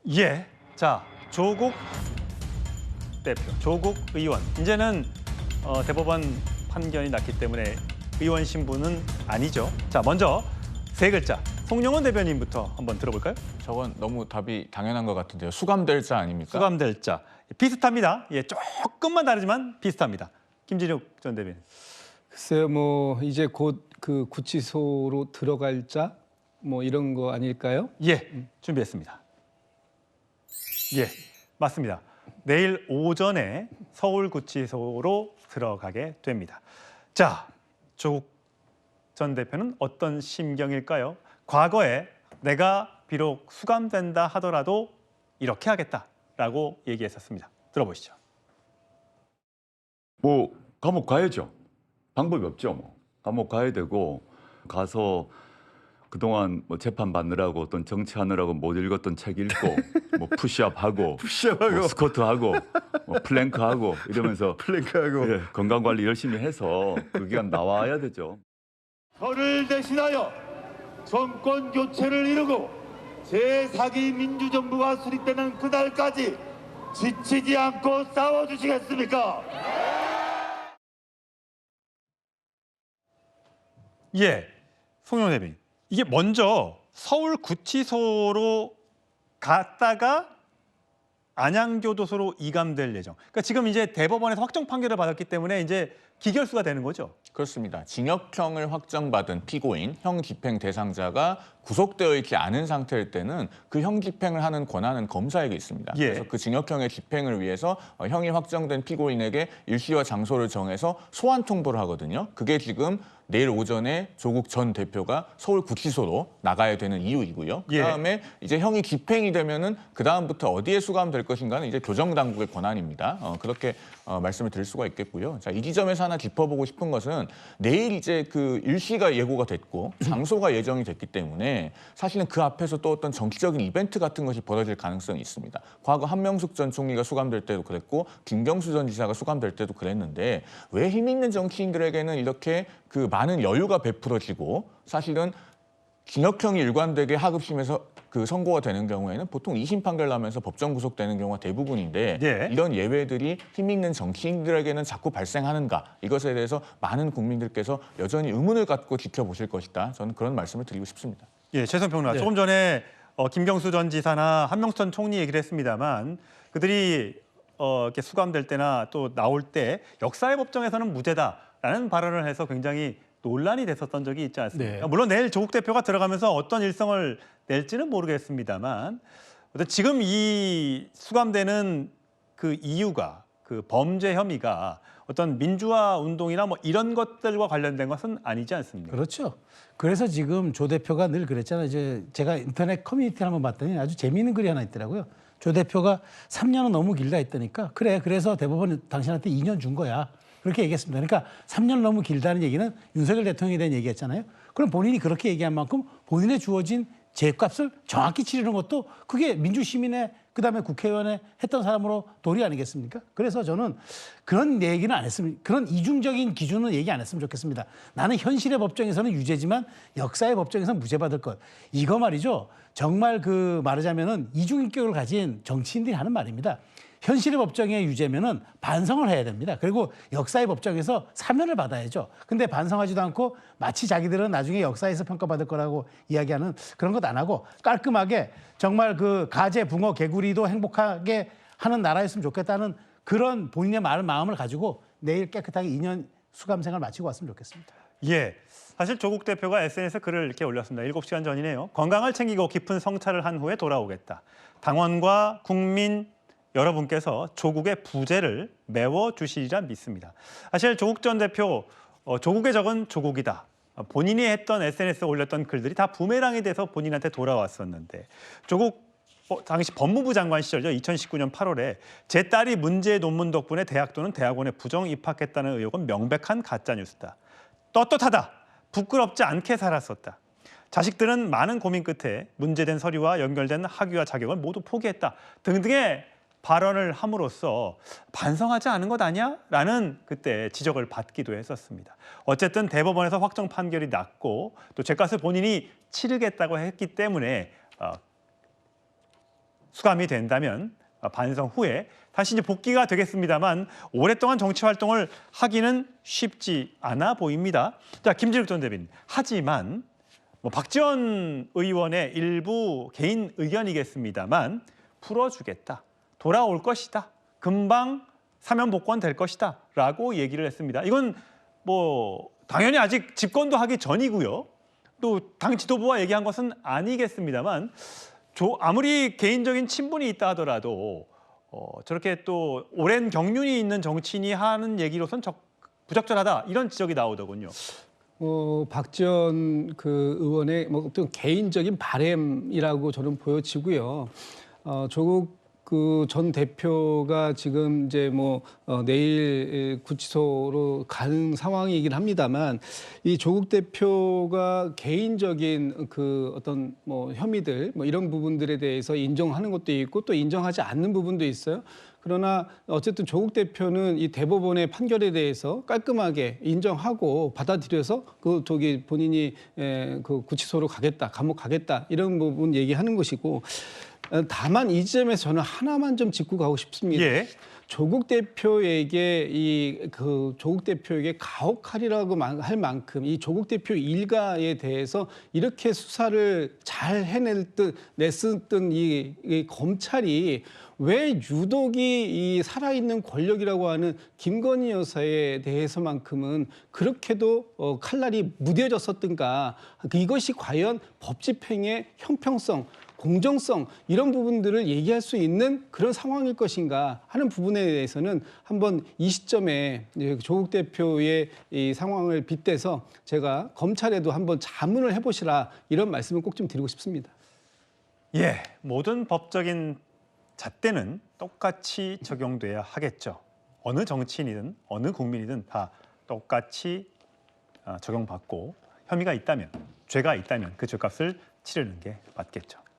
예. 자, 조국 대표, 조국 의원. 이제는 대법원 판결이 났기 때문에 의원 신분은 아니죠. 자, 먼저 세 글자. 송영원 대변인부터 한번 들어볼까요? 저건 너무 답이 당연한 것 같은데요. 수감될 자 아닙니까? 수감될 자. 비슷합니다. 예, 조금만 다르지만 비슷합니다. 김진욱 전 대변인. 글쎄요, 뭐 이제 곧 그 구치소로 들어갈 자 뭐 이런 거 아닐까요? 예, 준비했습니다. 예, 맞습니다. 내일 오전에 서울구치소로 들어가게 됩니다. 자, 조국 전 대표는 어떤 심경일까요? 과거에 내가 비록 수감된다 하더라도 이렇게 하겠다라고 얘기했었습니다. 들어보시죠. 뭐 감옥 가야죠. 방법이 없죠. 뭐 감옥 가야 되고 가서 그동안 뭐 재판 받느라고 어떤 정치하느라고 못 읽었던 책 읽고 뭐 푸시업하고 뭐 스쿼트하고 뭐 플랭크하고 이러면서 예, 건강 관리 열심히 해서 그 기간 나와야 되죠. 저를 대신하여 정권 교체를 이루고 제4기 민주정부가 수립되는 그날까지 지치지 않고 싸워주시겠습니까? 예, 송영원 대변인. 이게 먼저 서울구치소로 갔다가 안양교도소로 이감될 예정. 그러니까 지금 이제 대법원에서 확정 판결을 받았기 때문에 이제 기결수가 되는 거죠. 그렇습니다. 징역형을 확정받은 피고인, 형 집행 대상자가 구속되어 있지 않은 상태일 때는 그 형 집행을 하는 권한은 검사에게 있습니다. 예. 그래서 그 징역형의 집행을 위해서 형이 확정된 피고인에게 일시와 장소를 정해서 소환 통보를 하거든요. 그게 지금 내일 오전에 조국 전 대표가 서울구치소로 나가야 되는 이유이고요. 예. 그다음에 이제 형이 집행이 되면은 그다음부터 어디에 수감될 것인가는 이제 교정당국의 권한입니다. 그렇게 말씀을 드릴 수가 있겠고요. 자, 이 지점에서 하나 짚어보고 싶은 것은 내일 이제 그 일시가 예고가 됐고 장소가 예정이 됐기 때문에 사실은 그 앞에서 또 어떤 정치적인 이벤트 같은 것이 벌어질 가능성이 있습니다. 과거 한명숙 전 총리가 수감될 때도 그랬고 김경수 전 지사가 수감될 때도 그랬는데 왜 힘 있는 정치인들에게는 이렇게 그 많은 여유가 베풀어지고 사실은 징역형이 일관되게 하급심에서 그 선고가 되는 경우에는 보통 2심 판결 나면서 법정 구속되는 경우가 대부분인데 예. 이런 예외들이 힘 있는 정치인들에게는 자꾸 발생하는가 이것에 대해서 많은 국민들께서 여전히 의문을 갖고 지켜보실 것이다. 저는 그런 말씀을 드리고 싶습니다. 예, 최선 평론가. 네. 조금 전에 김경수 전 지사나 한명숙 전 총리 얘기를 했습니다만 그들이 이렇게 수감될 때나 또 나올 때 역사의 법정에서는 무죄다라는 발언을 해서 굉장히 논란이 됐었던 적이 있지 않습니까? 네. 물론 내일 조국 대표가 들어가면서 어떤 일성을 낼지는 모르겠습니다만 지금 이 수감되는 그 이유가 그 범죄 혐의가 어떤 민주화 운동이나 뭐 이런 것들과 관련된 것은 아니지 않습니까? 그렇죠. 그래서 지금 조 대표가 늘 그랬잖아요. 이제 제가 인터넷 커뮤니티를 한번 봤더니 아주 재미있는 글이 하나 있더라고요. 조 대표가 3년은 너무 길다 했다니까. 그래, 그래서 대법원이 당신한테 2년 준 거야. 그렇게 얘기했습니다. 그러니까 3년 너무 길다는 얘기는 윤석열 대통령에 대한 얘기였잖아요. 그럼 본인이 그렇게 얘기한 만큼 본인의 주어진 죄값을 정확히 치르는 것도 그게 민주시민의 그다음에 국회의원에 했던 사람으로 도리 아니겠습니까? 그래서 저는 그런 얘기는 안 했으면 그런 이중적인 기준은 얘기 안 했으면 좋겠습니다. 나는 현실의 법정에서는 유죄지만 역사의 법정에서는 무죄받을 것. 이거 말이죠. 정말 그 말하자면은 이중인격을 가진 정치인들이 하는 말입니다. 현실의 법정의 유죄면은 반성을 해야 됩니다. 그리고 역사의 법정에서 사면을 받아야죠. 근데 반성하지도 않고 마치 자기들은 나중에 역사에서 평가받을 거라고 이야기하는 그런 것 안 하고 깔끔하게 정말 그 가재, 붕어, 개구리도 행복하게 하는 나라였으면 좋겠다는 그런 본인의 마음을 가지고 내일 깨끗하게 2년 수감 생활 마치고 왔으면 좋겠습니다. 예. 사실 조국 대표가 SNS에 글을 이렇게 올렸습니다. 7시간 전이네요. 건강을 챙기고 깊은 성찰을 한 후에 돌아오겠다. 당원과 국민 여러분께서 조국의 부재를 메워주시리라 믿습니다. 사실 조국 전 대표, 조국의 적은 조국이다. 본인이 했던 SNS에 올렸던 글들이 다 부메랑이 돼서 본인한테 돌아왔었는데 조국 당시 법무부 장관 시절이죠. 2019년 8월에 제 딸이 문제의 논문 덕분에 대학 또는 대학원에 부정 입학했다는 의혹은 명백한 가짜뉴스다. 떳떳하다. 부끄럽지 않게 살았었다. 자식들은 많은 고민 끝에 문제된 서류와 연결된 학위와 자격을 모두 포기했다. 등등의 발언을 함으로써 반성하지 않은 것 아니야? 라는 그때 지적을 받기도 했었습니다. 어쨌든 대법원에서 확정 판결이 났고 또 죄값을 본인이 치르겠다고 했기 때문에 수감이 된다면 반성 후에 다시 이제 복귀가 되겠습니다만 오랫동안 정치 활동을 하기는 쉽지 않아 보입니다. 자, 김진욱 전 대변인. 하지만 박지원 의원의 일부 개인 의견이겠습니다만 풀어주겠다. 돌아올 것이다. 금방 사면 복권 될 것이다라고 얘기를 했습니다. 이건 뭐 당연히 아직 집권도 하기 전이고요. 또 당 지도부와 얘기한 것은 아니겠습니다만 아무리 개인적인 친분이 있다 하더라도 저렇게 또 오랜 경륜이 있는 정치인이 하는 얘기로선 부적절하다 이런 지적이 나오더군요. 박지원 그 의원의 뭐 어떤 개인적인 바램이라고 저는 보여지고요. 조국 그 전 대표가 지금 이제 내일 구치소로 가는 상황이긴 합니다만 이 조국 대표가 개인적인 그 어떤 혐의들 이런 부분들에 대해서 인정하는 것도 있고 또 인정하지 않는 부분도 있어요. 그러나 어쨌든 조국 대표는 이 대법원의 판결에 대해서 깔끔하게 인정하고 받아들여서 본인이 그 구치소로 가겠다, 감옥 가겠다 이런 부분 얘기하는 것이고. 다만 이 지점에서 저는 하나만 좀 짚고 가고 싶습니다. 예. 조국 대표에게 조국 대표에게 가혹하리라고 할 만큼 이 조국 대표 일가에 대해서 이렇게 수사를 잘 냈었던 이 검찰이 왜 유독이 이 살아있는 권력이라고 하는 김건희 여사에 대해서만큼은 그렇게도 칼날이 무뎌졌었던가? 이것이 과연 법 집행의 형평성, 공정성 이런 부분들을 얘기할 수 있는 그런 상황일 것인가 하는 부분에 대해서는 한번 이 시점에 조국 대표의 이 상황을 빗대서 제가 검찰에도 한번 자문을 해보시라 이런 말씀을 꼭 좀 드리고 싶습니다. 예, 모든 법적인 잣대는 똑같이 적용돼야 하겠죠. 어느 정치인이든 어느 국민이든 다 똑같이 적용받고 혐의가 있다면, 죄가 있다면 그 죄값을 치르는 게 맞겠죠.